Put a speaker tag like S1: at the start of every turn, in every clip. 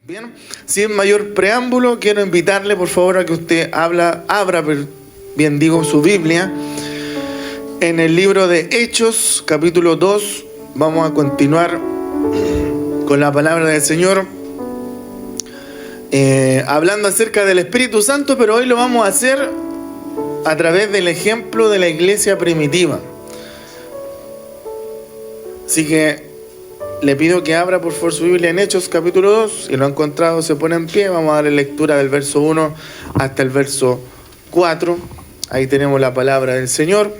S1: Bien, sin mayor preámbulo, quiero invitarle por favor a que usted abra su Biblia en el libro de Hechos, capítulo 2. Vamos a continuar con la palabra del Señor, hablando acerca del Espíritu Santo, pero hoy lo vamos a hacer a través del ejemplo de la iglesia primitiva. Así que le pido que abra por favor su Biblia en Hechos capítulo 2. Si lo ha encontrado, se pone en pie. Vamos a darle lectura del verso 1 hasta el verso 4. Ahí tenemos la palabra del Señor.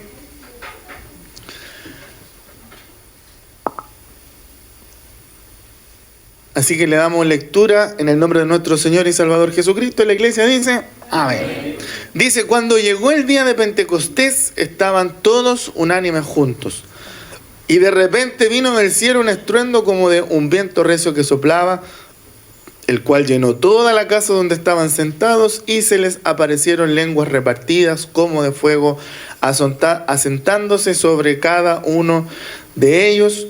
S1: Así que le damos lectura en el nombre de nuestro Señor y Salvador Jesucristo. La iglesia dice, amén. Dice, cuando llegó el día de Pentecostés, estaban todos unánimes juntos. Y de repente vino del cielo un estruendo como de un viento recio que soplaba, el cual llenó toda la casa donde estaban sentados, y se les aparecieron lenguas repartidas como de fuego, asentándose sobre cada uno de ellos.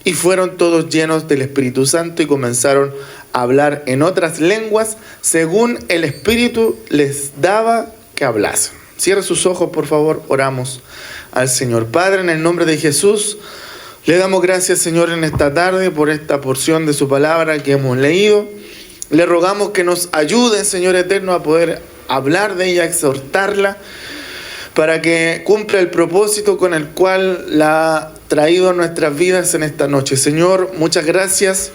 S1: Y fueron todos llenos del Espíritu Santo y comenzaron a hablar en otras lenguas, según el Espíritu les daba que hablasen. Cierre sus ojos, por favor, oramos al Señor. Padre, en el nombre de Jesús, le damos gracias, Señor, en esta tarde por esta porción de su palabra que hemos leído. Le rogamos que nos ayude, Señor eterno, a poder hablar de ella, exhortarla, para que cumpla el propósito con el cual la ha traído a nuestras vidas en esta noche. Señor, muchas gracias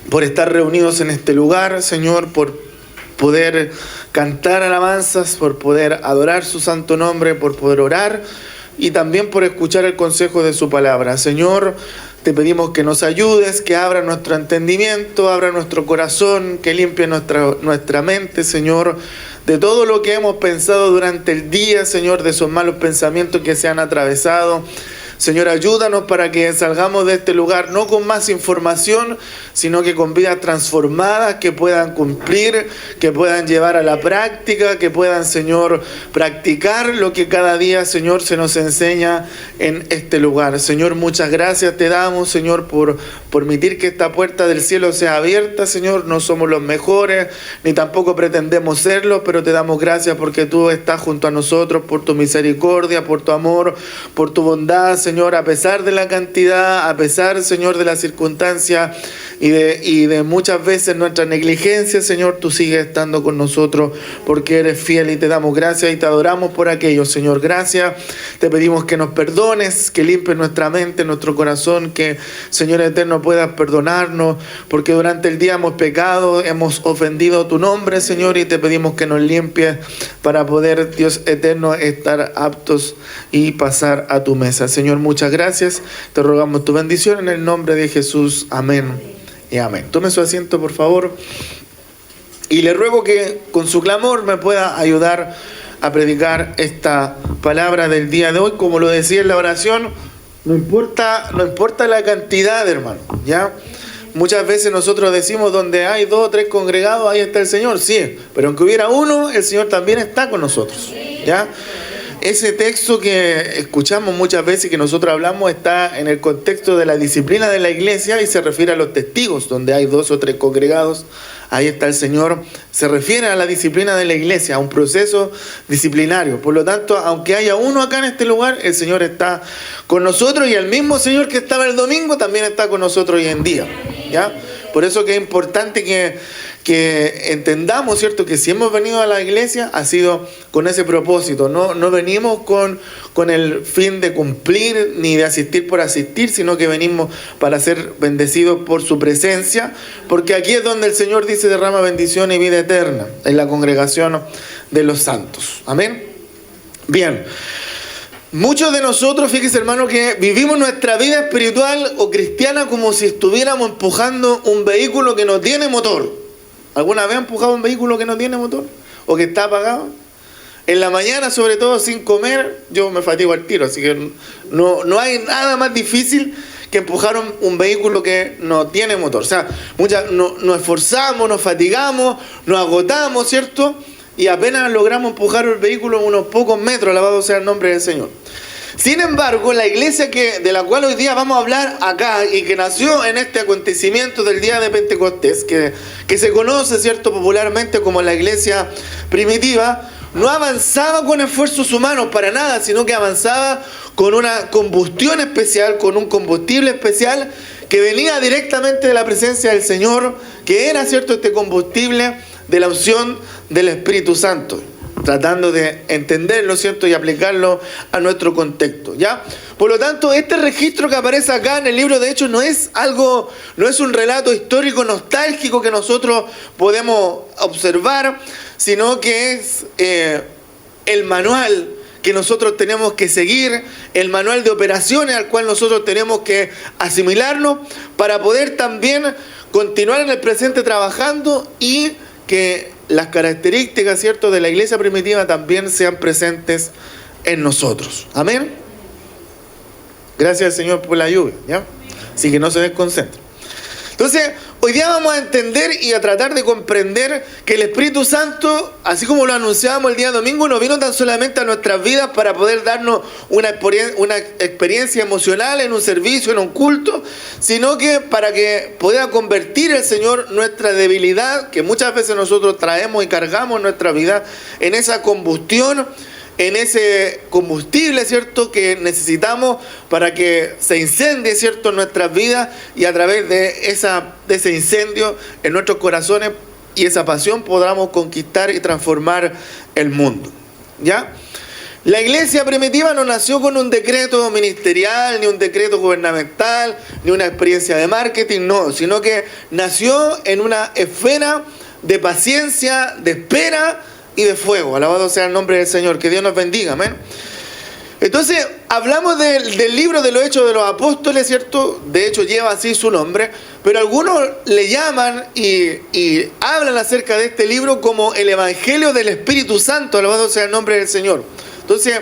S1: por estar reunidos en este lugar, Señor, por poder cantar alabanzas, por poder adorar su santo nombre, por poder orar y también por escuchar el consejo de su palabra. Señor, te pedimos que nos ayudes, que abra nuestro entendimiento, abra nuestro corazón, que limpie nuestra mente, Señor, de todo lo que hemos pensado durante el día, Señor, de esos malos pensamientos que se han atravesado. Señor, ayúdanos para que salgamos de este lugar no con más información, sino que con vidas transformadas, que puedan cumplir, que puedan llevar a la práctica, que puedan, Señor, practicar lo que cada día, Señor, se nos enseña en este lugar. Señor, muchas gracias te damos, Señor, por permitir que esta puerta del cielo sea abierta, Señor. No somos los mejores, ni tampoco pretendemos serlo, pero te damos gracias porque tú estás junto a nosotros, por tu misericordia, por tu amor, por tu bondad, Señor, a pesar de la cantidad, a pesar, Señor, de la circunstancia y de muchas veces nuestra negligencia, Señor, tú sigues estando con nosotros porque eres fiel y te damos gracias y te adoramos por aquello, Señor. Gracias, te pedimos que nos perdones, que limpies nuestra mente, nuestro corazón, que, Señor eterno, puedas perdonarnos, porque durante el día hemos pecado, hemos ofendido tu nombre, Señor, y te pedimos que nos limpies para poder, Dios eterno, estar aptos y pasar a tu mesa. Señor, muchas gracias, te rogamos tu bendición en el nombre de Jesús, amén y amén. Tome su asiento, por favor, y le ruego que con su clamor me pueda ayudar a predicar esta palabra del día de hoy. Como lo decía en la oración, no importa la cantidad, hermano, ¿ya? Muchas veces nosotros decimos, donde hay 2 o 3 congregados, ahí está el Señor, sí, pero aunque hubiera uno, el Señor también está con nosotros, ¿ya? Ese texto que escuchamos muchas veces y que nosotros hablamos está en el contexto de la disciplina de la iglesia y se refiere a los testigos, donde hay 2 o 3 congregados, ahí está el Señor. Se refiere a la disciplina de la iglesia, a un proceso disciplinario. Por lo tanto, aunque haya uno acá en este lugar, el Señor está con nosotros, y el mismo Señor que estaba el domingo también está con nosotros hoy en día, ¿ya? Por eso que es importante que entendamos, ¿cierto?, que si hemos venido a la iglesia ha sido con ese propósito. No venimos con el fin de cumplir ni de asistir por asistir, sino que venimos para ser bendecidos por su presencia, porque aquí es donde el Señor dice derrama bendición y vida eterna, en la congregación de los santos. Amén. Bien. Muchos de nosotros, fíjese, hermano, que vivimos nuestra vida espiritual o cristiana como si estuviéramos empujando un vehículo que no tiene motor. ¿Alguna vez han empujado un vehículo que no tiene motor? ¿O que está apagado? En la mañana, sobre todo, sin comer, yo me fatigo al tiro. Así que no hay nada más difícil que empujar un vehículo que no tiene motor. O sea, nos esforzamos, nos fatigamos, nos agotamos, ¿cierto? Y apenas logramos empujar el vehículo unos pocos metros, alabado sea el nombre del Señor. Sin embargo, la iglesia de la cual hoy día vamos a hablar acá y que nació en este acontecimiento del día de Pentecostés, que se conoce, ¿cierto?, popularmente como la iglesia primitiva, no avanzaba con esfuerzos humanos para nada, sino que avanzaba con una combustión especial, con un combustible especial que venía directamente de la presencia del Señor, que era, ¿cierto?, este combustible de la unción del Espíritu Santo, tratando de entenderlo, ¿cierto?, y aplicarlo a nuestro contexto, ¿ya? Por lo tanto, este registro que aparece acá en el libro de Hechos no es un relato histórico nostálgico que nosotros podemos observar, sino que es el manual que nosotros tenemos que seguir, el manual de operaciones al cual nosotros tenemos que asimilarnos para poder también continuar en el presente trabajando y que las características, ¿cierto?, de la iglesia primitiva también sean presentes en nosotros. Amén. Gracias al Señor por la lluvia, ¿ya? Así que no se desconcentren. Entonces, hoy día vamos a entender y a tratar de comprender que el Espíritu Santo, así como lo anunciábamos el día domingo, no vino tan solamente a nuestras vidas para poder darnos una experiencia emocional en un servicio, en un culto, sino que para que pueda convertir el Señor nuestra debilidad, que muchas veces nosotros traemos y cargamos en nuestra vida, en esa combustión, en ese combustible, ¿cierto?, que necesitamos para que se incendie, ¿cierto?, en nuestras vidas, y a través de ese incendio en nuestros corazones y esa pasión podamos conquistar y transformar el mundo, ¿ya? La iglesia primitiva no nació con un decreto ministerial, ni un decreto gubernamental, ni una experiencia de marketing, no, sino que nació en una esfera de paciencia, de espera y de fuego. Alabado sea el nombre del Señor. Que Dios nos bendiga, amén. Entonces, hablamos del libro de los Hechos de los Apóstoles, ¿cierto? De hecho, lleva así su nombre, pero algunos le llaman y hablan acerca de este libro como el Evangelio del Espíritu Santo. Alabado sea el nombre del Señor. Entonces,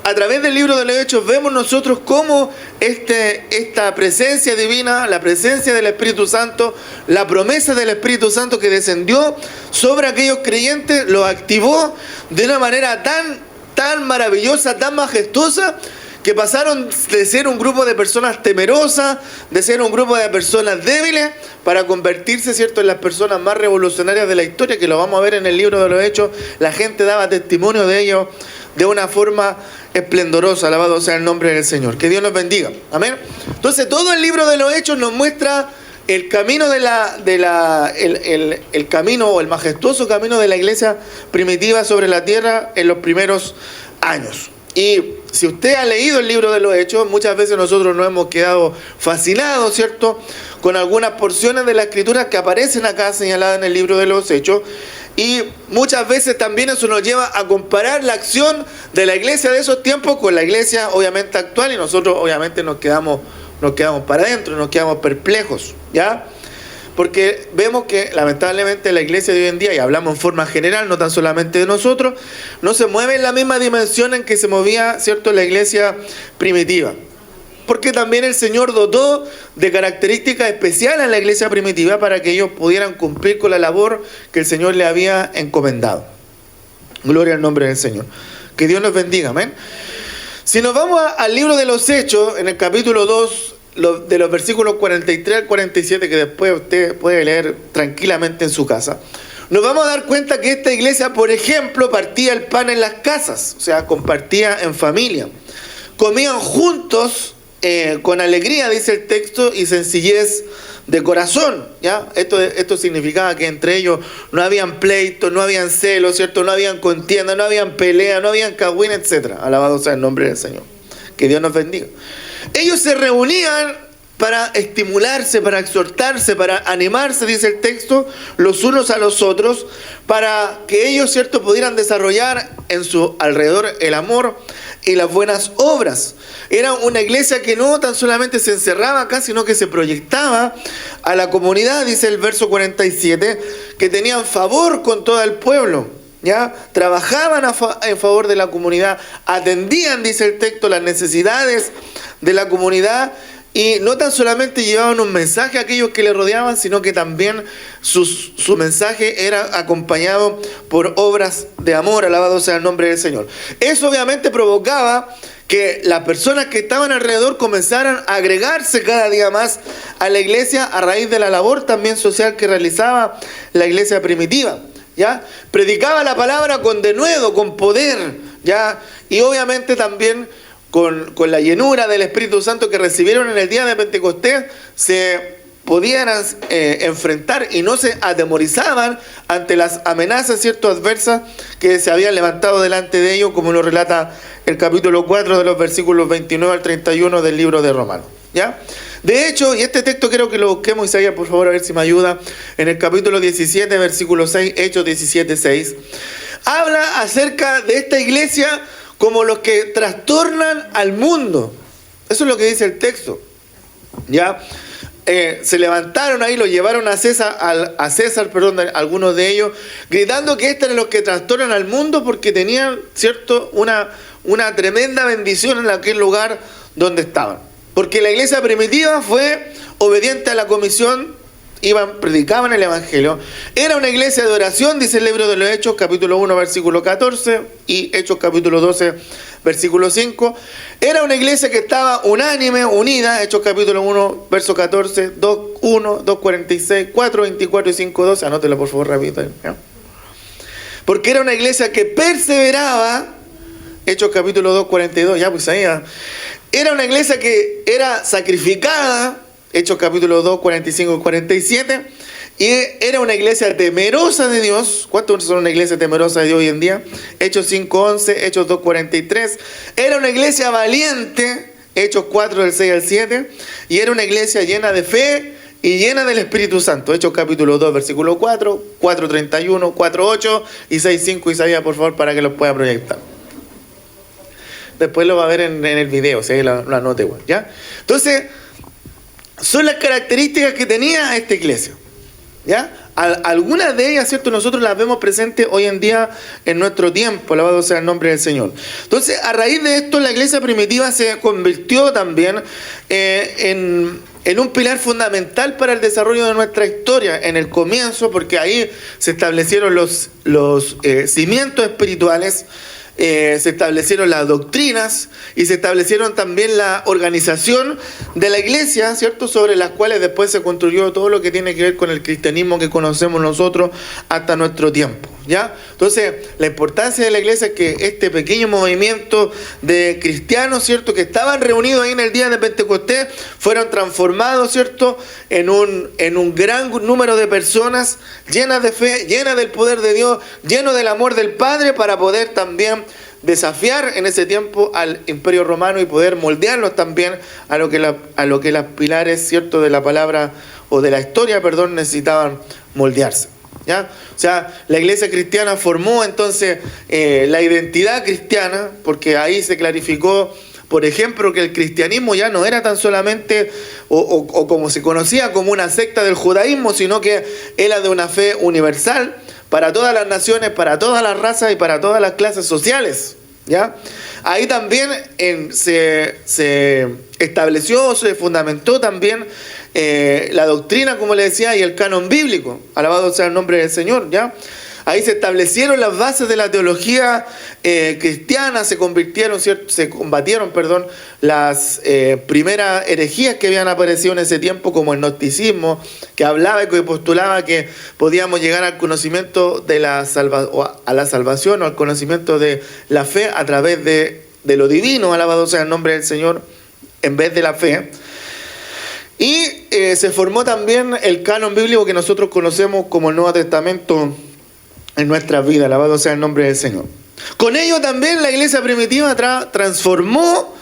S1: a través del libro de los Hechos vemos nosotros cómo esta presencia divina, la presencia del Espíritu Santo, la promesa del Espíritu Santo que descendió sobre aquellos creyentes, lo activó de una manera tan maravillosa, tan majestuosa, que pasaron de ser un grupo de personas temerosas, de ser un grupo de personas débiles, para convertirse, ¿cierto?, en las personas más revolucionarias de la historia, que lo vamos a ver en el libro de los Hechos. La gente daba testimonio de ellos de una forma esplendorosa. Alabado sea el nombre del Señor. Que Dios nos bendiga. Amén. Entonces, todo el libro de los Hechos nos muestra el camino el camino o el majestuoso camino de la iglesia primitiva sobre la tierra en los primeros años. Y si usted ha leído el libro de los Hechos, muchas veces nosotros nos hemos quedado fascinados, ¿cierto?, con algunas porciones de la Escritura que aparecen acá señaladas en el libro de los Hechos. Y muchas veces también eso nos lleva a comparar la acción de la iglesia de esos tiempos con la iglesia obviamente actual, y nosotros obviamente nos quedamos para adentro, nos quedamos perplejos, ¿ya? Porque vemos que lamentablemente la iglesia de hoy en día, y hablamos en forma general, no tan solamente de nosotros, no se mueve en la misma dimensión en que se movía, ¿cierto?, la iglesia primitiva. Porque también el Señor dotó de características especiales a la iglesia primitiva para que ellos pudieran cumplir con la labor que el Señor le había encomendado. Gloria al nombre del Señor. Que Dios nos bendiga, amén. Si nos vamos al libro de los Hechos, en el capítulo 2, de los versículos 43 al 47, que después usted puede leer tranquilamente en su casa, nos vamos a dar cuenta que esta iglesia, por ejemplo, partía el pan en las casas, o sea, compartía en familia. Comían juntos, con alegría, dice el texto, y sencillez de corazón, ¿ya? Esto significaba que entre ellos no habían pleitos, no habían celos, ¿cierto? No habían contienda, no habían pelea, no habían cagüín, etc. Alabado sea el nombre del Señor. Que Dios nos bendiga. Ellos se reunían para estimularse, para exhortarse, para animarse, dice el texto, los unos a los otros, para que ellos, ¿cierto?, pudieran desarrollar en su alrededor el amor y las buenas obras. Era una iglesia que no tan solamente se encerraba acá, sino que se proyectaba a la comunidad, dice el verso 47, que tenían favor con todo el pueblo, ¿ya? Trabajaban en favor de la comunidad, atendían, dice el texto, las necesidades de la comunidad, Y no tan solamente llevaban un mensaje a aquellos que le rodeaban, sino que también su mensaje era acompañado por obras de amor, alabado sea el nombre del Señor. Eso obviamente provocaba que las personas que estaban alrededor comenzaran a agregarse cada día más a la iglesia a raíz de la labor también social que realizaba la iglesia primitiva, ¿ya? Predicaba la palabra con denuedo, con poder, ¿ya? Y obviamente también con la llenura del Espíritu Santo que recibieron en el día de Pentecostés, se podían enfrentar y no se atemorizaban ante las amenazas, ¿cierto?, adversas que se habían levantado delante de ellos, como lo relata el capítulo 4 de los versículos 29 al 31 del libro de Romanos, ¿ya? De hecho, y este texto quiero que lo busquemos, Isaías, por favor, a ver si me ayuda, en el capítulo 17, versículo 6, Hechos 17, 6, habla acerca de esta iglesia como los que trastornan al mundo. Eso es lo que dice el texto, ¿ya? Se levantaron ahí, lo llevaron a César, algunos de ellos, gritando que estos eran los que trastornan al mundo porque tenían, ¿cierto?, una tremenda bendición en aquel lugar donde estaban. Porque la iglesia primitiva fue obediente a la comisión, predicaban el evangelio. Era una iglesia de oración, dice el libro de los Hechos, capítulo 1, versículo 14, y Hechos, capítulo 12, versículo 5. Era una iglesia que estaba unánime, unida, Hechos, capítulo 1, verso 14, 2, 1, 2, 46, 4, 24 y 5, 12. Anótelo, por favor, rápido, ¿ya? Porque era una iglesia que perseveraba, Hechos, capítulo 2, 42, ya pues ahí. Era una iglesia que era sacrificada, Hechos capítulo 2, 45 y 47, y era una iglesia temerosa de Dios. ¿Cuántos son una iglesia temerosa de Dios hoy en día? Hechos 5, 11, Hechos 2, 43. Era una iglesia valiente, Hechos 4, del 6 al 7, y era una iglesia llena de fe y llena del Espíritu Santo. Hechos capítulo 2, versículo 4, 4, 31, 4, 8 y 6, 5, Isaías, por favor, para que los pueda proyectar. Después lo va a ver en el video, si ahí lo anote igual, ¿ya? Entonces, son las características que tenía esta iglesia, ¿ya? Algunas de ellas, ¿cierto?, nosotros las vemos presentes hoy en día en nuestro tiempo, alabado sea el nombre del Señor. Entonces, a raíz de esto, la iglesia primitiva se convirtió también en un pilar fundamental para el desarrollo de nuestra historia en el comienzo, porque ahí se establecieron los cimientos espirituales, se establecieron las doctrinas y se establecieron también la organización de la iglesia, ¿cierto?, sobre las cuales después se construyó todo lo que tiene que ver con el cristianismo que conocemos nosotros hasta nuestro tiempo, ¿ya? Entonces, la importancia de la iglesia es que este pequeño movimiento de cristianos, ¿cierto?, que estaban reunidos ahí en el día de Pentecostés, fueron transformados, ¿cierto?, en un gran número de personas llenas de fe, llenas del poder de Dios, llenos del amor del Padre, para poder también desafiar en ese tiempo al Imperio Romano y poder moldearlos también a lo que las pilares, ¿cierto?, de la palabra o de la historia, perdón, necesitaban moldearse, ¿ya? O sea, la iglesia cristiana formó entonces la identidad cristiana, porque ahí se clarificó, por ejemplo, que el cristianismo ya no era tan solamente o como se conocía como una secta del judaísmo, sino que era de una fe universal para todas las naciones, para todas las razas y para todas las clases sociales, ¿ya? Ahí también se estableció, se fundamentó también la doctrina, como le decía, y el canon bíblico. Alabado sea el nombre del Señor, ¿ya? Ahí se establecieron las bases de la teología cristiana, se combatieron, las primeras herejías que habían aparecido en ese tiempo, como el gnosticismo, que hablaba y que postulaba que podíamos llegar al conocimiento de a la salvación o al conocimiento de la fe a través de lo divino, alabado sea el nombre del Señor, en vez de la fe. Y se formó también el canon bíblico que nosotros conocemos como el Nuevo Testamento en nuestras vidas, alabado sea el nombre del Señor. Con ello también la iglesia primitiva transformó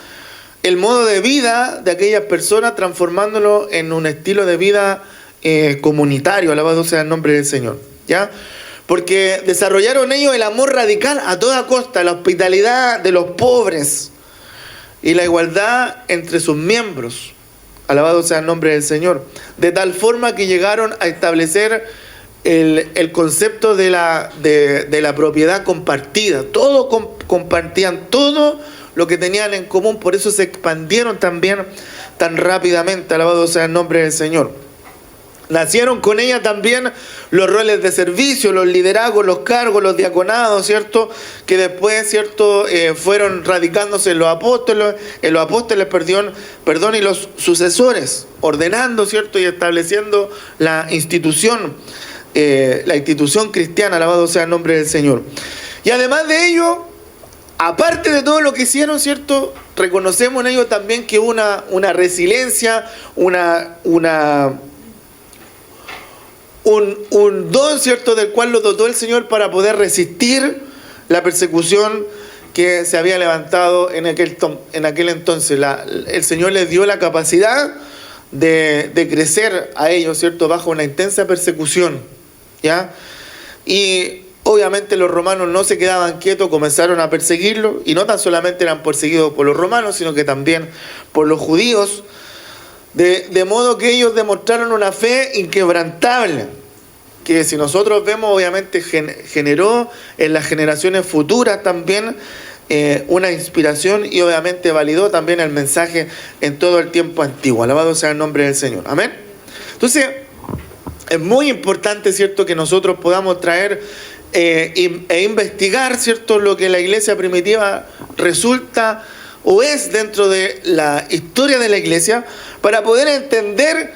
S1: el modo de vida de aquellas personas, transformándolo en un estilo de vida comunitario, alabado sea el nombre del Señor, ¿ya? Porque desarrollaron ellos el amor radical a toda costa, la hospitalidad de los pobres y la igualdad entre sus miembros, alabado sea el nombre del Señor, de tal forma que llegaron a establecer el concepto de la propiedad compartida. Todos compartían todo lo que tenían en común, por eso se expandieron también tan rápidamente, alabado sea el nombre del Señor. Nacieron con ella también los roles de servicio, los liderazgos, los cargos, los diaconados, ¿cierto? Que después, ¿cierto? Fueron radicándose en los apóstoles, y los sucesores, ordenando, ¿cierto? Y estableciendo la institución cristiana, alabado sea el nombre del Señor. Y además de ello, aparte de todo lo que hicieron, ¿cierto? Reconocemos en ello también que una resiliencia, un don, ¿cierto?, del cual lo dotó el Señor para poder resistir la persecución que se había levantado en aquel entonces. El Señor les dio la capacidad de crecer a ellos, ¿cierto?, bajo una intensa persecución, ¿ya? Y obviamente los romanos no se quedaban quietos, comenzaron a perseguirlos, y no tan solamente eran perseguidos por los romanos, sino que también por los judíos, de modo que ellos demostraron una fe inquebrantable, que si nosotros vemos, obviamente generó en las generaciones futuras también una inspiración, y obviamente validó también el mensaje en todo el tiempo antiguo. Alabado sea el nombre del Señor. Amén. Entonces, es muy importante, ¿cierto?, que nosotros podamos traer e investigar, ¿cierto?, lo que la iglesia primitiva resulta o es dentro de la historia de la iglesia, para poder entender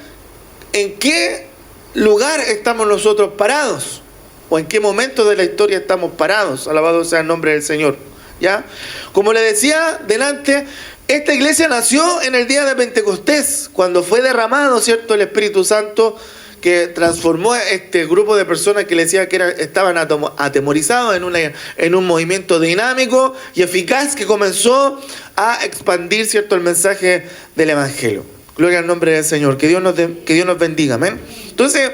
S1: en qué lugar estamos nosotros parados, o en qué momento de la historia estamos parados. Alabado sea el nombre del Señor, ¿ya? Como le decía delante, esta iglesia nació en el día de Pentecostés, cuando fue derramado, ¿cierto?, el Espíritu Santo, que transformó este grupo de personas que le decía que estaban atemorizados en un movimiento dinámico y eficaz que comenzó a expandir, ¿cierto?, el mensaje del Evangelio. Gloria al nombre del Señor. Que Dios nos bendiga. Amén. Entonces,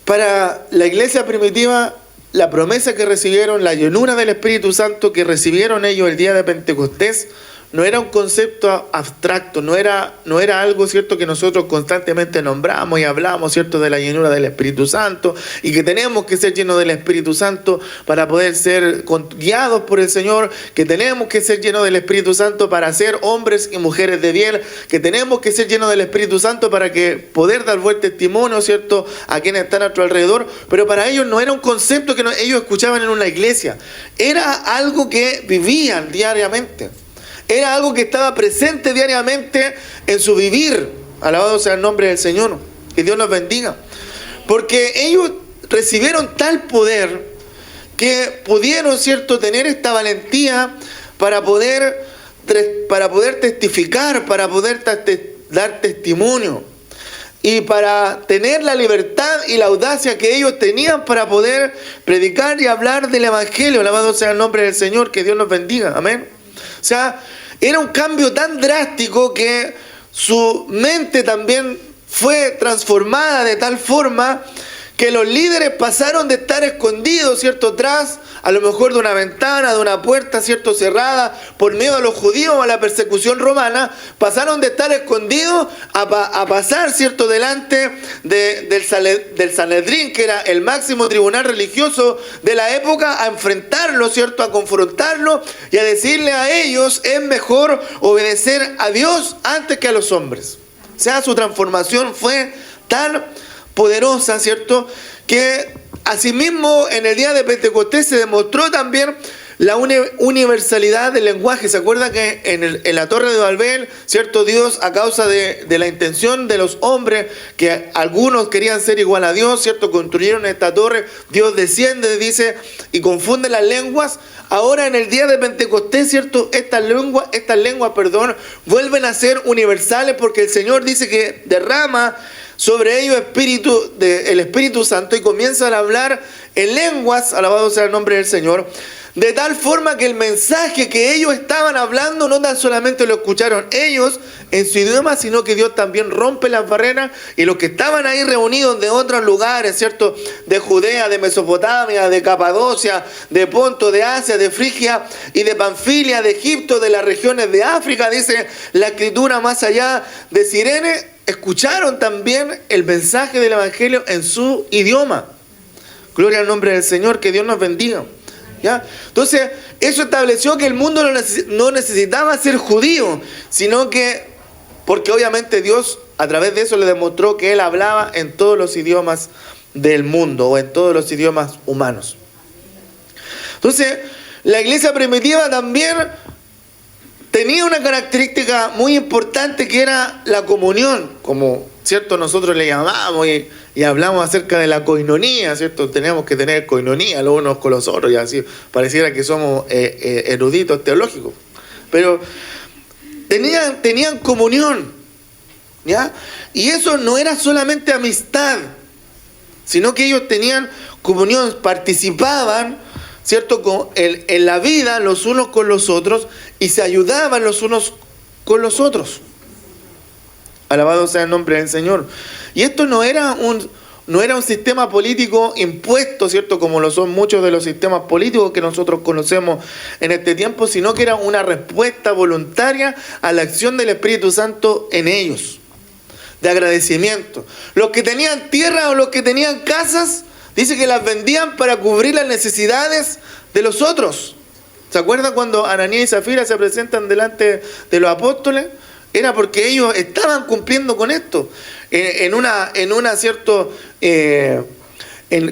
S1: para la iglesia primitiva, la promesa que recibieron, la llenura del Espíritu Santo que recibieron ellos el día de Pentecostés, no era un concepto abstracto, no era algo, ¿cierto?, que nosotros constantemente nombramos y hablamos, ¿cierto?, de la llenura del Espíritu Santo, y que tenemos que ser llenos del Espíritu Santo para poder ser guiados por el Señor, que tenemos que ser llenos del Espíritu Santo para ser hombres y mujeres de bien, que tenemos que ser llenos del Espíritu Santo para que poder dar buen testimonio, ¿cierto?, a quienes están a nuestro alrededor. Pero para ellos no era un concepto que ellos escuchaban en una iglesia, era algo que vivían diariamente. Era algo que estaba presente diariamente en su vivir. Alabado sea el nombre del Señor. Que Dios nos bendiga. Porque ellos recibieron tal poder que pudieron, ¿cierto?, tener esta valentía para poder testificar, para poder dar testimonio. Y para tener la libertad y la audacia que ellos tenían para poder predicar y hablar del Evangelio. Alabado sea el nombre del Señor. Que Dios nos bendiga. Amén. O sea, era un cambio tan drástico que su mente también fue transformada de tal forma que los líderes pasaron de estar escondidos, ¿cierto?, tras a lo mejor de una ventana, de una puerta, ¿cierto?, cerrada por miedo a los judíos o a la persecución romana, pasaron de estar escondidos a pasar, ¿cierto?, delante del Sanedrín, que era el máximo tribunal religioso de la época, a enfrentarlo, ¿cierto?, a confrontarlo y a decirle a ellos: es mejor obedecer a Dios antes que a los hombres. O sea, su transformación fue tan poderosa, ¿cierto?, que asimismo en el día de Pentecostés se demostró también la universalidad del lenguaje. ¿Se acuerdan que en la Torre de Babel, ¿cierto?, Dios, a causa de la intención de los hombres, que algunos querían ser igual a Dios, ¿cierto?, construyeron esta torre, Dios desciende, dice, y confunde las lenguas. Ahora en el día de Pentecostés, ¿cierto?, estas lenguas, vuelven a ser universales, porque el Señor dice que derrama sobre ellos el Espíritu Santo y comienzan a hablar en lenguas, alabado sea el nombre del Señor, de tal forma que el mensaje que ellos estaban hablando no tan solamente lo escucharon ellos en su idioma, sino que Dios también rompe las barreras, y los que estaban ahí reunidos de otros lugares, ¿cierto?, de Judea, de Mesopotamia, de Capadocia, de Ponto, de Asia, de Frigia y de Panfilia, de Egipto, de las regiones de África, dice la Escritura, más allá de Cirene, escucharon también el mensaje del Evangelio en su idioma. Gloria al nombre del Señor. Que Dios nos bendiga. ¿Ya? Entonces, eso estableció que el mundo no necesitaba ser judío, sino que, porque obviamente Dios a través de eso le demostró que Él hablaba en todos los idiomas del mundo o en todos los idiomas humanos. Entonces, la iglesia primitiva también tenía una característica muy importante que era la comunión, como, ¿cierto? Nosotros le llamamos y hablamos acerca de la coinonía, ¿cierto? Tenemos que tener coinonía los unos con los otros y así pareciera que somos eruditos teológicos. Pero tenían comunión, ¿ya? Y eso no era solamente amistad, sino que ellos tenían comunión, participaban, ¿cierto? En la vida los unos con los otros y se ayudaban los unos con los otros. Alabado sea el nombre del Señor. Y esto no era un sistema político impuesto, ¿cierto? Como lo son muchos de los sistemas políticos que nosotros conocemos en este tiempo, sino que era una respuesta voluntaria a la acción del Espíritu Santo en ellos, de agradecimiento. Los que tenían tierra o los que tenían casas, dice que las vendían para cubrir las necesidades de los otros. ¿Se acuerdan cuando Ananías y Zafira se presentan delante de los apóstoles? Era porque ellos estaban cumpliendo con esto.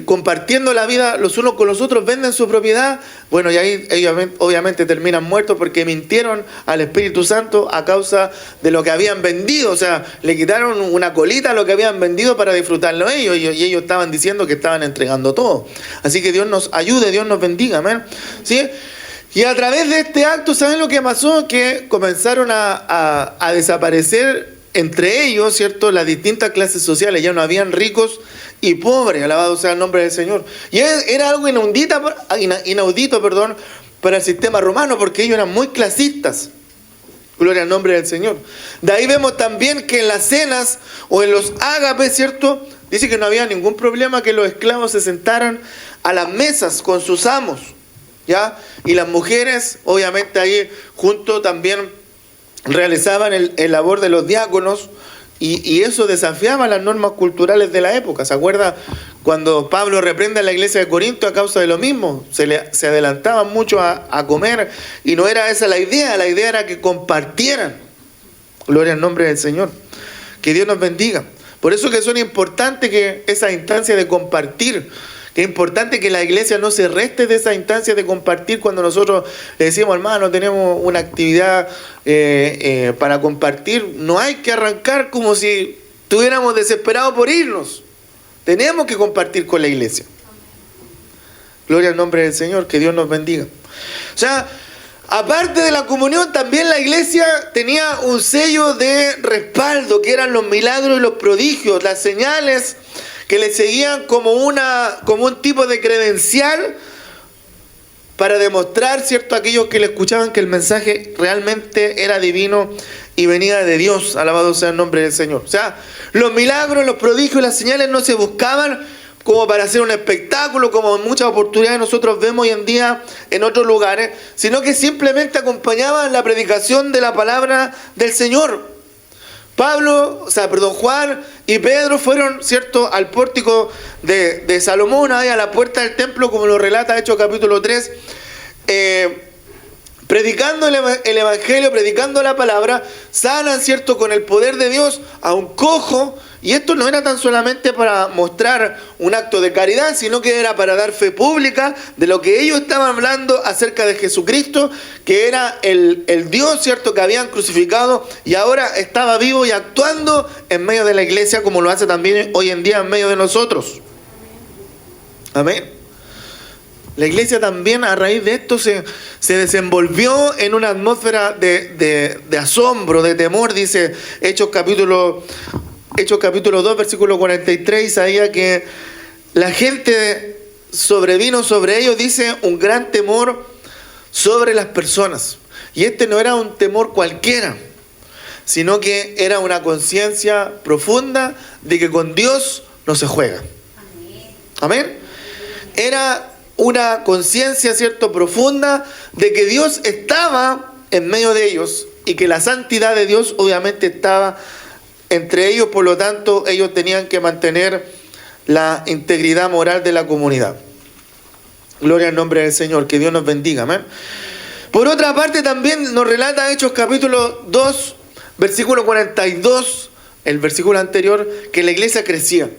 S1: Compartiendo la vida los unos con los otros, venden su propiedad. Bueno, y ahí ellos obviamente terminan muertos porque mintieron al Espíritu Santo a causa de lo que habían vendido. O sea, le quitaron una colita a lo que habían vendido para disfrutarlo ellos. Y ellos estaban diciendo que estaban entregando todo. Así que Dios nos ayude, Dios nos bendiga. Amén. ¿Sí? Y a través de este acto, ¿saben lo que pasó? Que comenzaron a desaparecer entre ellos, ¿cierto? Las distintas clases sociales. Ya no habían ricos y pobres, alabado sea el nombre del Señor. Y era algo inaudito, para el sistema romano, porque ellos eran muy clasistas. Gloria al nombre del Señor. De ahí vemos también que en las cenas o en los ágapes, ¿cierto? Dice que no había ningún problema que los esclavos se sentaran a las mesas con sus amos, ¿ya? Y las mujeres, obviamente ahí junto también realizaban el labor de los diáconos y eso desafiaba las normas culturales de la época. ¿Se acuerda cuando Pablo reprende a la iglesia de Corinto a causa de lo mismo? Se adelantaban mucho a comer y no era esa la idea era que compartieran. Gloria al nombre del Señor. Que Dios nos bendiga. Por eso que son importantes que esa instancia de compartir, que es importante que la iglesia no se reste de esa instancia de compartir cuando nosotros le decimos, hermano, tenemos una actividad para compartir. No hay que arrancar como si estuviéramos desesperados por irnos. Tenemos que compartir con la iglesia. Gloria al nombre del Señor, que Dios nos bendiga. O sea, aparte de la comunión, también la iglesia tenía un sello de respaldo, que eran los milagros y los prodigios, las señales que le seguían como un tipo de credencial para demostrar, ¿cierto?, a aquellos que le escuchaban que el mensaje realmente era divino y venía de Dios. Alabado sea el nombre del Señor. O sea, los milagros, los prodigios y las señales no se buscaban como para hacer un espectáculo, como en muchas oportunidades nosotros vemos hoy en día en otros lugares, sino que simplemente acompañaban la predicación de la palabra del Señor. Juan y Pedro fueron, ¿cierto?, al pórtico de Salomón, ahí a la puerta del templo, como lo relata Hechos capítulo 3, predicando el evangelio, predicando la palabra, sanan, ¿cierto?, con el poder de Dios a un cojo. Y esto no era tan solamente para mostrar un acto de caridad, sino que era para dar fe pública de lo que ellos estaban hablando acerca de Jesucristo, que era el Dios, ¿cierto?, que habían crucificado y ahora estaba vivo y actuando en medio de la iglesia, como lo hace también hoy en día en medio de nosotros. Amén. La iglesia también a raíz de esto se desenvolvió en una atmósfera de asombro, de temor. Dice Hechos capítulo 2, versículo 43, Isaías, que la gente sobrevino sobre ellos, dice, un gran temor sobre las personas. Y este no era un temor cualquiera, sino que era una conciencia profunda de que con Dios no se juega. Amén. Era una conciencia, ¿cierto?, profunda de que Dios estaba en medio de ellos y que la santidad de Dios obviamente estaba entre ellos, por lo tanto, ellos tenían que mantener la integridad moral de la comunidad. Gloria al nombre del Señor, que Dios nos bendiga, amén. Por otra parte también nos relata Hechos capítulo 2, versículo 42, el versículo anterior, que la iglesia crecía.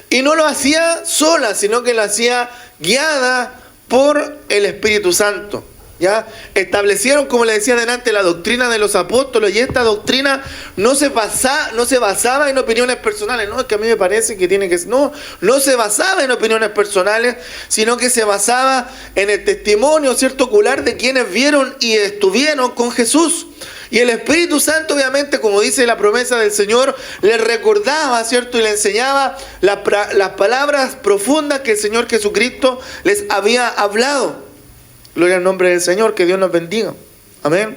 S1: Y no lo hacía sola, sino que lo hacía guiada por el Espíritu Santo. ¿Ya? Establecieron, como le decía delante, la doctrina de los apóstoles, y esta doctrina no se basaba en opiniones personales. No, es que a mí me parece que tiene que ser. No se basaba en opiniones personales, sino que se basaba en el testimonio, ¿cierto?, ocular de quienes vieron y estuvieron con Jesús. Y el Espíritu Santo, obviamente, como dice la promesa del Señor, les recordaba, ¿cierto?, y le enseñaba las palabras profundas que el Señor Jesucristo les había hablado. Gloria al nombre del Señor, que Dios nos bendiga. Amén.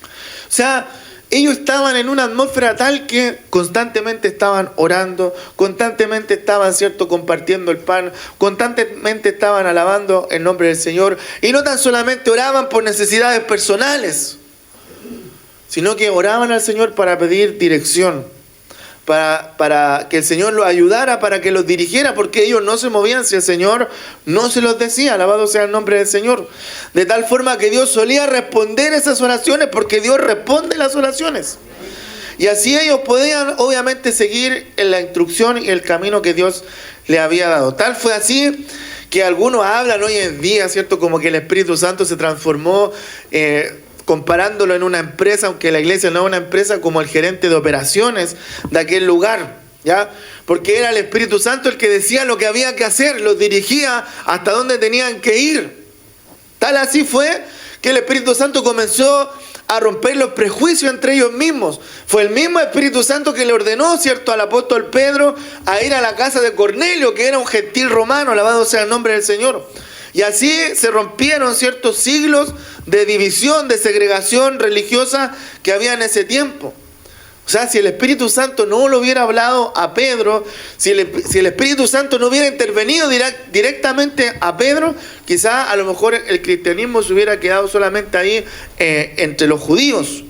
S1: O sea, ellos estaban en una atmósfera tal que constantemente estaban orando, constantemente estaban, ¿cierto?, compartiendo el pan, constantemente estaban alabando el nombre del Señor. Y no tan solamente oraban por necesidades personales, sino que oraban al Señor para pedir dirección, para que el Señor los ayudara, para que los dirigiera, porque ellos no se movían si el Señor no se los decía. Alabado sea el nombre del Señor. De tal forma que Dios solía responder esas oraciones, porque Dios responde las oraciones. Y así ellos podían obviamente seguir en la instrucción y el camino que Dios les había dado. Tal fue así que algunos hablan hoy en día, ¿cierto?, como que el Espíritu Santo se transformó, comparándolo en una empresa, aunque la iglesia no es una empresa, como el gerente de operaciones de aquel lugar, ¿ya? Porque era el Espíritu Santo el que decía lo que había que hacer, los dirigía hasta dónde tenían que ir. Tal así fue que el Espíritu Santo comenzó a romper los prejuicios entre ellos mismos. Fue el mismo Espíritu Santo que le ordenó, ¿cierto?, al apóstol Pedro a ir a la casa de Cornelio, que era un gentil romano, alabado sea el nombre del Señor. Y así se rompieron ciertos siglos de división, de segregación religiosa que había en ese tiempo. O sea, si el Espíritu Santo no lo hubiera hablado a Pedro, si el Espíritu Santo no hubiera intervenido directamente a Pedro, quizá a lo mejor el cristianismo se hubiera quedado solamente ahí entre los judíos,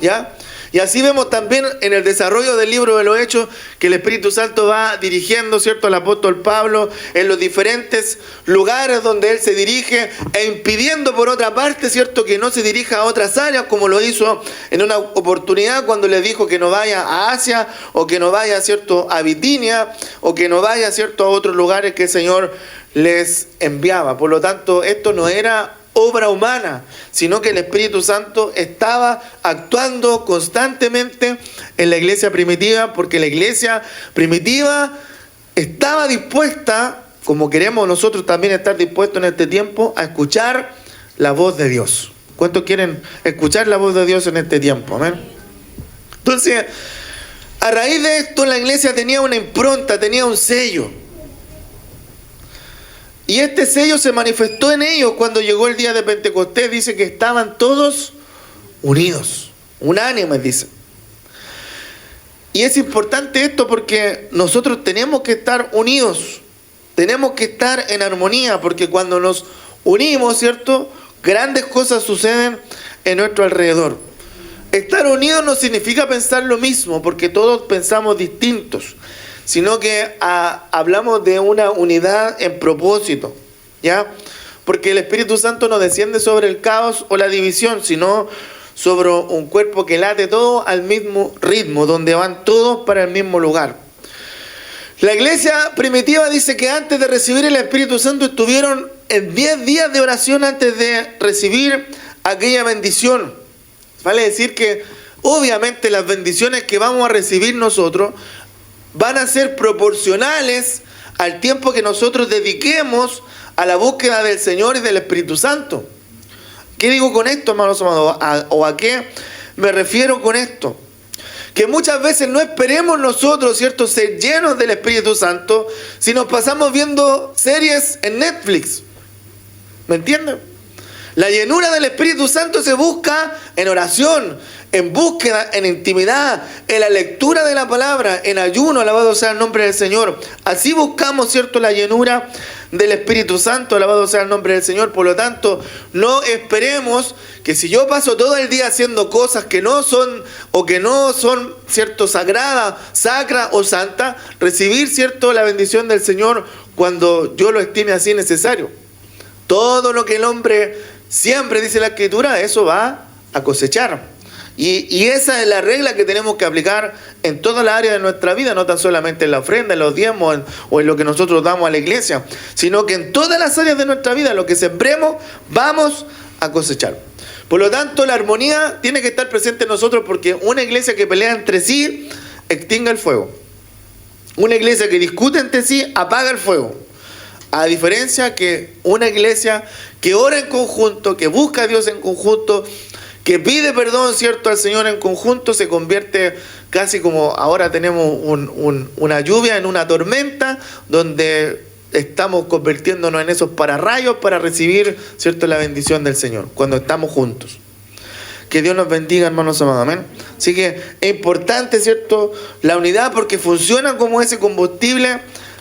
S1: ¿ya? Y así vemos también en el desarrollo del libro de los Hechos que el Espíritu Santo va dirigiendo, ¿cierto?, al apóstol Pablo en los diferentes lugares donde él se dirige, e impidiendo por otra parte, ¿cierto?, que no se dirija a otras áreas, como lo hizo en una oportunidad cuando le dijo que no vaya a Asia, o que no vaya, ¿cierto?, a Bitinia, o que no vaya, ¿cierto?, a otros lugares que el Señor les enviaba. Por lo tanto, esto no era obra humana, sino que el Espíritu Santo estaba actuando constantemente en la iglesia primitiva, porque la iglesia primitiva estaba dispuesta, como queremos nosotros también estar dispuestos en este tiempo, a escuchar la voz de Dios. ¿Cuántos quieren escuchar la voz de Dios en este tiempo? Amén. Entonces, a raíz de esto, la iglesia tenía una impronta, tenía un sello. Y este sello se manifestó en ellos cuando llegó el día de Pentecostés. Dice que estaban todos unidos, unánimes, dice. Y es importante esto porque nosotros tenemos que estar unidos, tenemos que estar en armonía, porque cuando nos unimos, ¿cierto?, grandes cosas suceden en nuestro alrededor. Estar unidos no significa pensar lo mismo, porque todos pensamos distintos, sino que hablamos de una unidad en propósito, ¿ya? Porque el Espíritu Santo no desciende sobre el caos o la división, sino sobre un cuerpo que late todo al mismo ritmo, donde van todos para el mismo lugar. La iglesia primitiva dice que antes de recibir el Espíritu Santo estuvieron en 10 días de oración antes de recibir aquella bendición. Vale decir que obviamente las bendiciones que vamos a recibir nosotros van a ser proporcionales al tiempo que nosotros dediquemos a la búsqueda del Señor y del Espíritu Santo. ¿Qué digo con esto, hermanos amados? ¿O a qué me refiero con esto? Que muchas veces no esperemos nosotros, ¿cierto?, ser llenos del Espíritu Santo si nos pasamos viendo series en Netflix. ¿Me entienden? La llenura del Espíritu Santo se busca en oración, en búsqueda, en intimidad, en la lectura de la palabra, en ayuno, alabado sea el nombre del Señor. Así buscamos, ¿cierto?, la llenura del Espíritu Santo, alabado sea el nombre del Señor. Por lo tanto, no esperemos que si yo paso todo el día haciendo cosas que no son, o que no son, ¿cierto?, sagradas, sacras o santas, recibir, ¿cierto?, la bendición del Señor cuando yo lo estime así necesario. Todo lo que el hombre siempre, dice la Escritura, eso va a cosechar. Y esa es la regla que tenemos que aplicar en todas las áreas de nuestra vida, no tan solamente en la ofrenda, en los diezmos o en lo que nosotros damos a la iglesia, sino que en todas las áreas de nuestra vida, lo que sembremos, vamos a cosechar. Por lo tanto, la armonía tiene que estar presente en nosotros, porque una iglesia que pelea entre sí extingue el fuego. Una iglesia que discute entre sí apaga el fuego. A diferencia que una iglesia que ora en conjunto, que busca a Dios en conjunto, que pide perdón, ¿cierto?, al Señor en conjunto, se convierte casi como ahora tenemos una lluvia en una tormenta, donde estamos convirtiéndonos en esos pararrayos para recibir, ¿cierto?, la bendición del Señor, cuando estamos juntos. Que Dios nos bendiga, hermanos amados, amén. Así que es importante, ¿cierto?, la unidad, porque funciona como ese combustible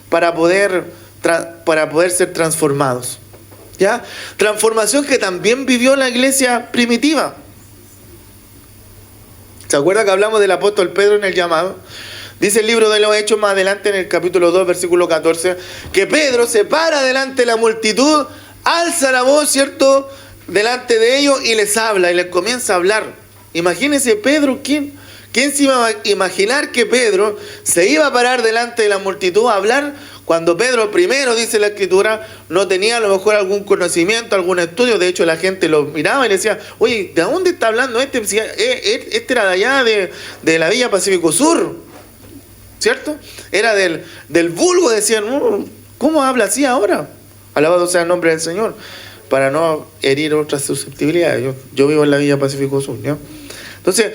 S1: para poder ser transformados. ¿Ya? Transformación que también vivió la iglesia primitiva. ¿Se acuerda que hablamos del apóstol Pedro en el llamado? Dice el libro de los Hechos más adelante en el capítulo 2, versículo 14, que Pedro se para delante de la multitud, alza la voz, ¿cierto?, delante de ellos y les habla y les comienza a hablar. Imagínense Pedro, ¿quién se iba a imaginar que Pedro se iba a parar delante de la multitud a hablar? Cuando Pedro primero, dice la Escritura, no tenía a lo mejor algún conocimiento, algún estudio. De hecho, la gente lo miraba y le decía, oye, ¿de dónde está hablando este? Este era de allá, de la Villa Pacífico Sur, ¿cierto? Era del vulgo, decían, ¿cómo habla así ahora? Alabado sea el nombre del Señor, para no herir otras susceptibilidades. Yo vivo en la Villa Pacífico Sur, ¿no? Entonces,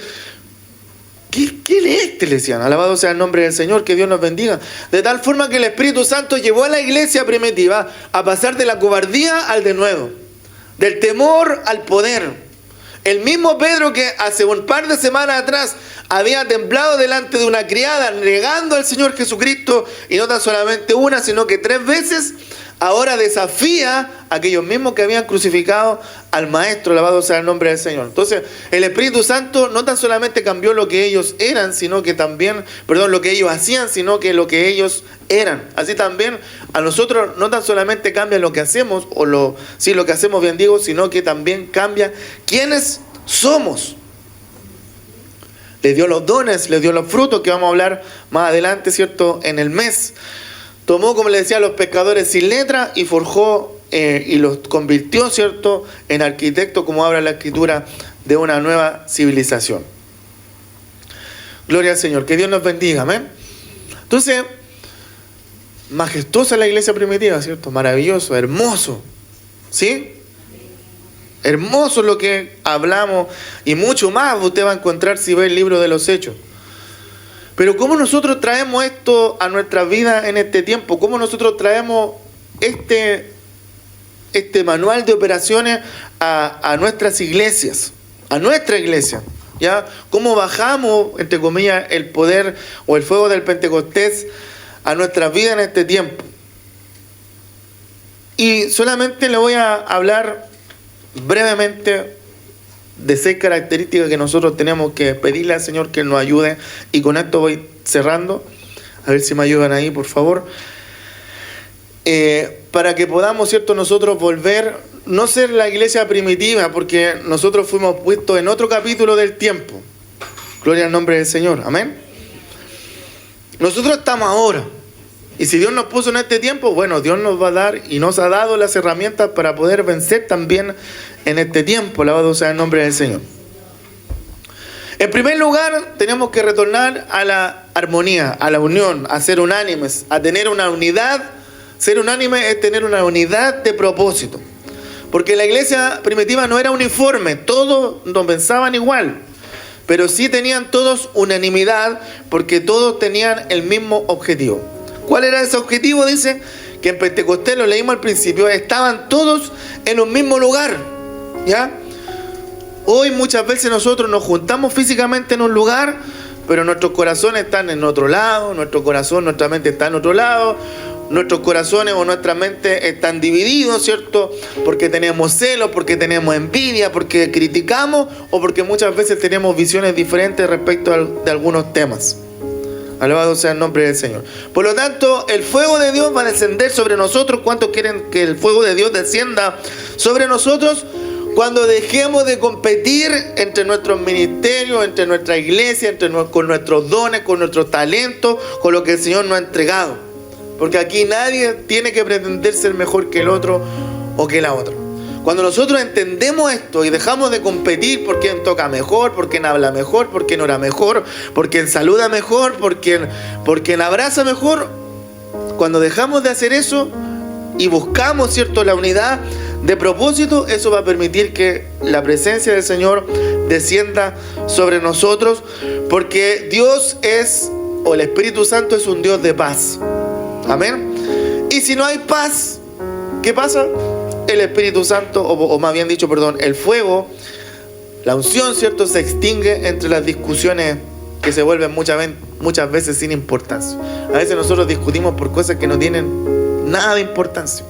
S1: ¿qué lees? Le decían, alabado sea el nombre del Señor, que Dios nos bendiga. De tal forma que el Espíritu Santo llevó a la iglesia primitiva a pasar de la cobardía al denuedo, del temor al poder. El mismo Pedro que hace un par de semanas atrás había temblado delante de una criada, negando al Señor Jesucristo, y no tan solamente una, sino que 3 veces, ahora desafía a aquellos mismos que habían crucificado al Maestro, alabado sea el nombre del Señor. Entonces, el Espíritu Santo no tan solamente cambió lo que ellos eran, sino que también, lo que ellos hacían, sino que lo que ellos eran. Así también a nosotros no tan solamente cambia lo que hacemos, lo que hacemos, bien digo, sino que también cambia quiénes somos. Le dio los dones, le dio los frutos, que vamos a hablar más adelante, ¿cierto?, en el mes. Tomó, como le decía, a los pescadores sin letra y forjó y los convirtió, ¿cierto?, en arquitectos, como habla la Escritura, de una nueva civilización. Gloria al Señor, que Dios nos bendiga, amén. Entonces, majestuosa la iglesia primitiva, ¿cierto? Maravilloso, hermoso, ¿sí? Hermoso lo que hablamos, y mucho más usted va a encontrar si ve el libro de los Hechos. Pero ¿cómo nosotros traemos esto a nuestra vida en este tiempo? ¿Cómo nosotros traemos este manual de operaciones a nuestras iglesias, a nuestra iglesia? ¿Ya? ¿Cómo bajamos, entre comillas, el poder o el fuego del Pentecostés a nuestra vida en este tiempo? Y solamente le voy a hablar brevemente de 6 características que nosotros tenemos que pedirle al Señor que nos ayude, y con esto voy cerrando. A ver si me ayudan ahí, por favor, para que podamos, ¿cierto?, nosotros volver, no ser la iglesia primitiva, porque nosotros fuimos puestos en otro capítulo del tiempo. Gloria al nombre del Señor, amén. Nosotros estamos ahora, y si Dios nos puso en este tiempo, bueno, Dios nos va a dar y nos ha dado las herramientas para poder vencer también en este tiempo, alabado sea el nombre del Señor. En primer lugar, tenemos que retornar a la armonía, a la unión, a ser unánimes, a tener una unidad. Ser unánime es tener una unidad de propósito. Porque la iglesia primitiva no era uniforme, todos no pensaban igual, pero sí tenían todos unanimidad, porque todos tenían el mismo objetivo. ¿Cuál era ese objetivo? Dice que en Pentecostés, lo leímos al principio, estaban todos en un mismo lugar, ¿ya? Hoy muchas veces nosotros nos juntamos físicamente en un lugar, pero nuestros corazones están en otro lado, nuestra mente está en otro lado, nuestros corazones o nuestra mente están divididos, ¿cierto? Porque tenemos celos, porque tenemos envidia, porque criticamos, o porque muchas veces tenemos visiones diferentes respecto de algunos temas. Alabado sea el nombre del Señor. Por lo tanto, el fuego de Dios va a descender sobre nosotros. ¿Cuántos quieren que el fuego de Dios descienda sobre nosotros? Cuando dejemos de competir entre nuestros ministerios, entre nuestra iglesia, con nuestros dones, con nuestros talentos, con lo que el Señor nos ha entregado. Porque aquí nadie tiene que pretender ser mejor que el otro o que la otra. Cuando nosotros entendemos esto y dejamos de competir por quién toca mejor, por quién habla mejor, por quién ora mejor, por quién saluda mejor, por quién abraza mejor, cuando dejamos de hacer eso y buscamos, ¿cierto?, la unidad de propósito, eso va a permitir que la presencia del Señor descienda sobre nosotros, porque Dios es, o el Espíritu Santo es un Dios de paz. Amén. Y si no hay paz, ¿qué pasa? El Espíritu Santo, o más bien dicho, perdón, el fuego, la unción, ¿cierto?, se extingue entre las discusiones que se vuelven muchas veces sin importancia. A veces nosotros discutimos por cosas que no tienen nada de importancia.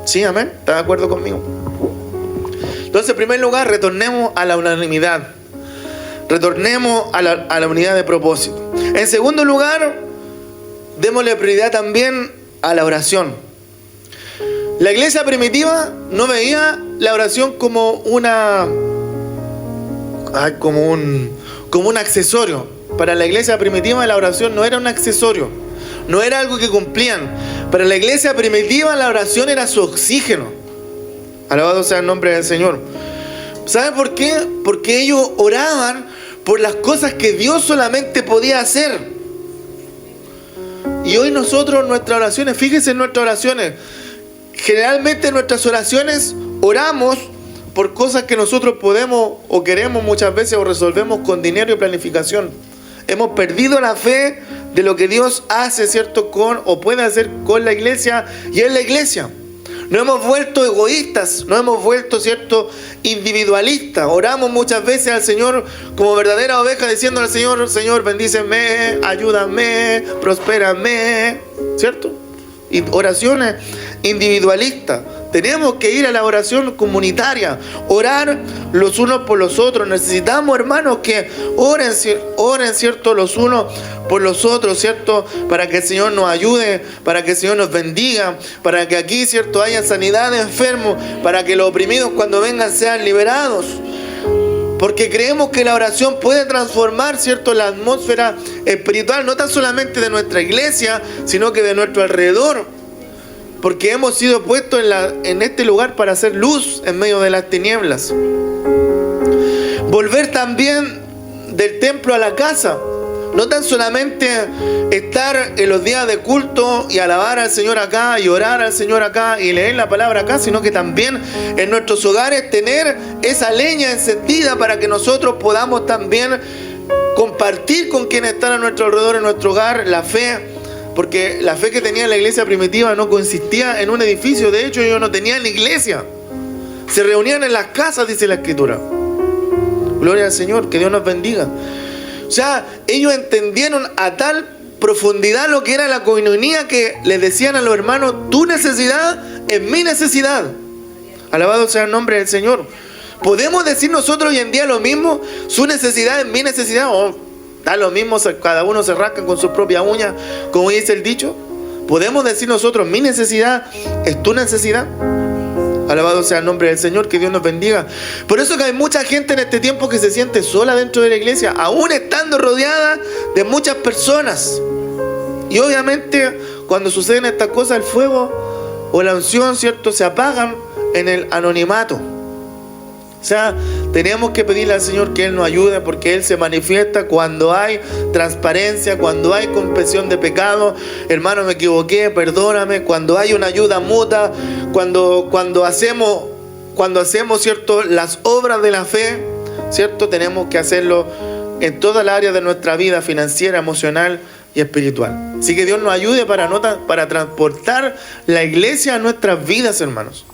S1: ¿Sí? Amén. ¿Está de acuerdo conmigo? Entonces, en primer lugar, retornemos a la unanimidad. Retornemos a la unidad de propósito. En segundo lugar, démosle prioridad también a la oración. La iglesia primitiva no veía la oración como un accesorio. Para la iglesia primitiva la oración no era un accesorio, no era algo que cumplían. Para la iglesia primitiva la oración era su oxígeno. Alabado sea el nombre del Señor. ¿Sabe por qué? Porque ellos oraban por las cosas que Dios solamente podía hacer. Y hoy nosotros, nuestras oraciones, fíjense en nuestras oraciones. Generalmente en nuestras oraciones oramos por cosas que nosotros podemos o queremos muchas veces o resolvemos con dinero y planificación. Hemos perdido la fe de lo que Dios hace, ¿cierto?, con o puede hacer con la iglesia y en la iglesia. Nos hemos vuelto egoístas, nos hemos vuelto, ¿cierto?, individualistas. Oramos muchas veces al Señor como verdadera oveja, diciendo al Señor: Señor, bendíceme, ayúdame, prospérame, ¿cierto? Y oraciones individualistas. Tenemos que ir a la oración comunitaria, orar los unos por los otros. Necesitamos, hermanos, que oren, ¿cierto?, los unos por los otros, ¿cierto?, para que el Señor nos ayude, para que el Señor nos bendiga, para que aquí, ¿cierto?, haya sanidad de enfermos, para que los oprimidos cuando vengan sean liberados. Porque creemos que la oración puede transformar, ¿cierto?, la atmósfera espiritual, no tan solamente de nuestra iglesia, sino que de nuestro alrededor. Porque hemos sido puestos en este lugar para hacer luz en medio de las tinieblas. Volver también del templo a la casa. No tan solamente estar en los días de culto y alabar al Señor acá y orar al Señor acá y leer la palabra acá, sino que también en nuestros hogares tener esa leña encendida para que nosotros podamos también compartir con quienes están a nuestro alrededor, en nuestro hogar, la fe. Porque la fe que tenía la iglesia primitiva no consistía en un edificio. De hecho, ellos no tenían iglesia. Se reunían en las casas, dice la Escritura. Gloria al Señor, que Dios nos bendiga. O sea, ellos entendieron a tal profundidad lo que era la coinonía, que les decían a los hermanos: tu necesidad es mi necesidad. Alabado sea el nombre del Señor. ¿Podemos decir nosotros hoy en día lo mismo? Su necesidad es mi necesidad. Da lo mismo, cada uno se rasca con su propia uña, como dice el dicho. ¿Podemos decir nosotros: mi necesidad es tu necesidad? Alabado sea el nombre del Señor, que Dios nos bendiga. Por eso que hay mucha gente en este tiempo que se siente sola dentro de la iglesia, aún estando rodeada de muchas personas. Y obviamente cuando suceden estas cosas, el fuego o la unción, ¿cierto?, se apagan en el anonimato. O sea, tenemos que pedirle al Señor que Él nos ayude, porque Él se manifiesta cuando hay transparencia, cuando hay confesión de pecado. Hermano, me equivoqué, perdóname. Cuando hay una ayuda mutua, cuando hacemos, ¿cierto?, las obras de la fe, ¿cierto?, tenemos que hacerlo en toda la área de nuestra vida financiera, emocional y espiritual. Así que Dios nos ayude para transportar la iglesia a nuestras vidas, hermanos.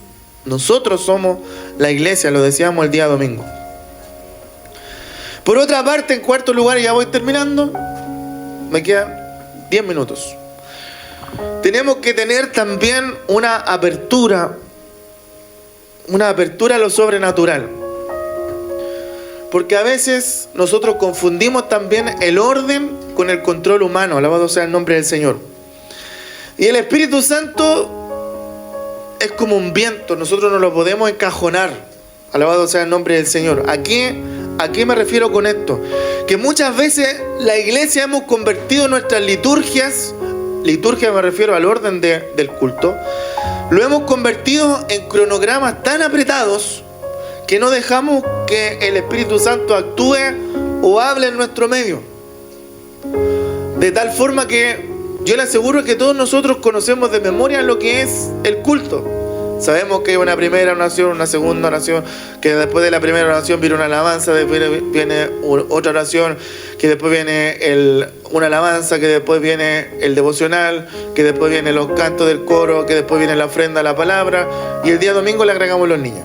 S1: Nosotros somos la iglesia, lo decíamos el día domingo. Por otra parte, en cuarto lugar, ya voy terminando, me quedan 10 minutos. Tenemos que tener también una apertura a lo sobrenatural. Porque a veces nosotros confundimos también el orden con el control humano. Alabado sea el nombre del Señor. Y el Espíritu Santo es como un viento, nosotros no lo podemos encajonar. Alabado sea el nombre del Señor. ¿A qué me refiero con esto? Que muchas veces la iglesia hemos convertido nuestras liturgia me refiero al orden del culto, lo hemos convertido en cronogramas tan apretados que no dejamos que el Espíritu Santo actúe o hable en nuestro medio. De tal forma que yo le aseguro que todos nosotros conocemos de memoria lo que es el culto. Sabemos que hay una primera oración, una segunda oración, que después de la primera oración viene una alabanza, después viene otra oración, que después viene una alabanza, que después viene el devocional, que después vienen los cantos del coro, que después viene la ofrenda a la palabra, y el día domingo le agregamos los niños.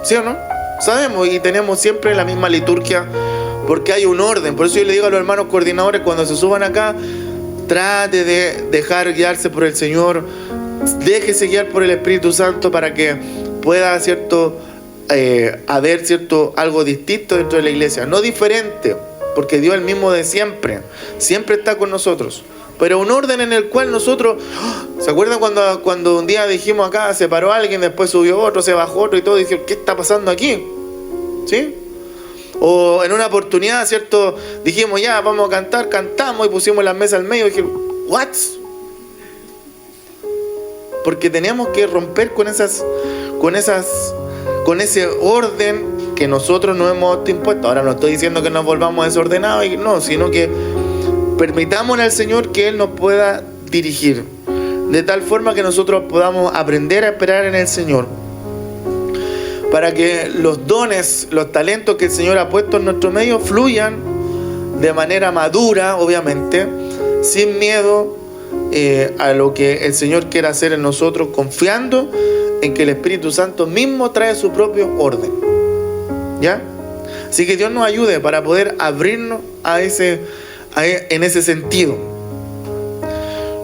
S1: ¿Sí o no? Sabemos y tenemos siempre la misma liturgia porque hay un orden. Por eso yo le digo a los hermanos coordinadores, cuando se suban acá, trate de dejar guiarse por el Señor, déjese guiar por el Espíritu Santo para que pueda, haber, algo distinto dentro de la iglesia. No diferente, porque Dios es el mismo de siempre. Siempre está con nosotros. Pero un orden en el cual nosotros... ¿Se acuerdan cuando un día dijimos acá, se paró alguien, después subió otro, se bajó otro y todo? Y dijeron, ¿qué está pasando aquí? ¿Sí? O en una oportunidad, dijimos, ya, vamos a cantar, cantamos y pusimos las mesas al medio y dijeron, ¿what? Porque teníamos que romper con ese orden que nosotros nos hemos impuesto. Ahora no estoy diciendo que nos volvamos desordenados, no, sino que permitamos al Señor que Él nos pueda dirigir, de tal forma que nosotros podamos aprender a esperar en el Señor, para que los dones, los talentos que el Señor ha puesto en nuestro medio fluyan de manera madura, obviamente, sin miedo a lo que el Señor quiera hacer en nosotros, confiando en que el Espíritu Santo mismo trae su propio orden. ¿Ya? Así que Dios nos ayude para poder abrirnos en ese sentido.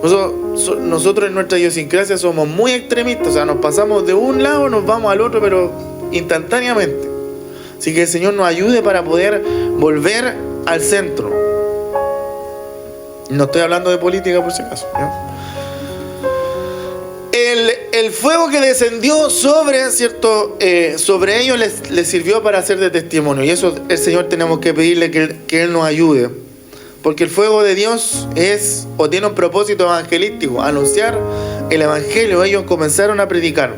S1: Nosotros en nuestra idiosincrasia somos muy extremistas, o sea, nos pasamos de un lado, nos vamos al otro, pero instantáneamente. Así que el Señor nos ayude para poder volver al centro. No estoy hablando de política por si acaso, ¿no? El fuego que descendió sobre ellos les sirvió para hacer de testimonio. Y eso el Señor tenemos que pedirle que Él nos ayude. Porque el fuego de Dios tiene un propósito evangelístico, anunciar el evangelio. Ellos comenzaron a predicar.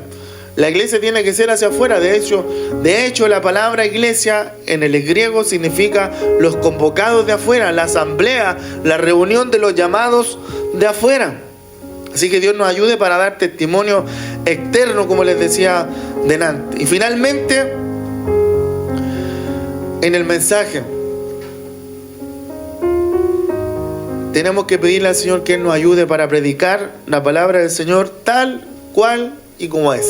S1: La iglesia tiene que ser hacia afuera. De hecho, la palabra iglesia en el griego significa los convocados de afuera, la asamblea, la reunión de los llamados de afuera. Así que Dios nos ayude para dar testimonio externo, como les decía delante. Y finalmente, en el mensaje, tenemos que pedirle al Señor que Él nos ayude para predicar la palabra del Señor tal cual y como es.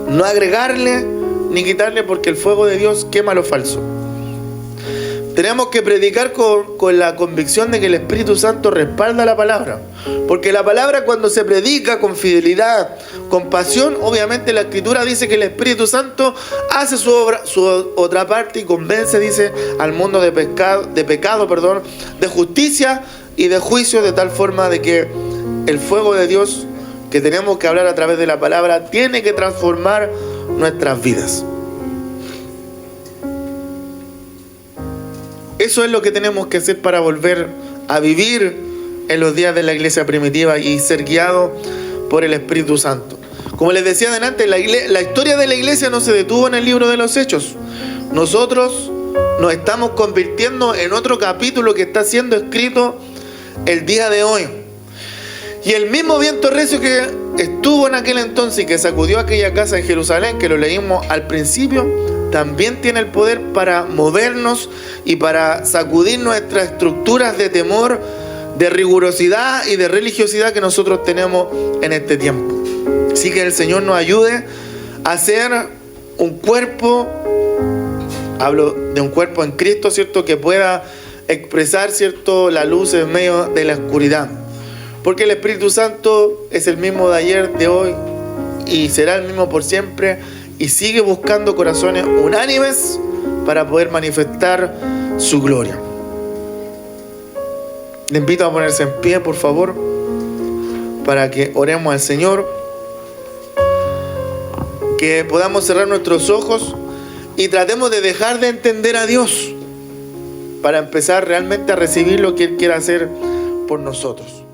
S1: No agregarle ni quitarle, porque el fuego de Dios quema lo falso. Tenemos que predicar con la convicción de que el Espíritu Santo respalda la palabra. Porque la palabra, cuando se predica con fidelidad, con pasión, obviamente la Escritura dice que el Espíritu Santo hace su otra parte y convence, dice, al mundo de pecado, de justicia y de juicio, de tal forma de que el fuego de Dios que tenemos que hablar a través de la palabra tiene que transformar nuestras vidas. Eso es lo que tenemos que hacer para volver a vivir en los días de la iglesia primitiva y ser guiados por el Espíritu Santo. Como les decía adelante, la historia de la iglesia no se detuvo en el libro de los Hechos. Nosotros nos estamos convirtiendo en otro capítulo que está siendo escrito el día de hoy. Y el mismo viento recio que estuvo en aquel entonces y que sacudió aquella casa en Jerusalén, que lo leímos al principio, también tiene el poder para movernos y para sacudir nuestras estructuras de temor, de rigurosidad y de religiosidad que nosotros tenemos en este tiempo. Así que el Señor nos ayude a ser un cuerpo, hablo de un cuerpo en Cristo, ¿cierto?, que pueda expresar, ¿cierto?, la luz en medio de la oscuridad. Porque el Espíritu Santo es el mismo de ayer, de hoy y será el mismo por siempre, y sigue buscando corazones unánimes para poder manifestar su gloria. Le invito a ponerse en pie, por favor, para que oremos al Señor, que podamos cerrar nuestros ojos y tratemos de dejar de entender a Dios para empezar realmente a recibir lo que Él quiere hacer por nosotros.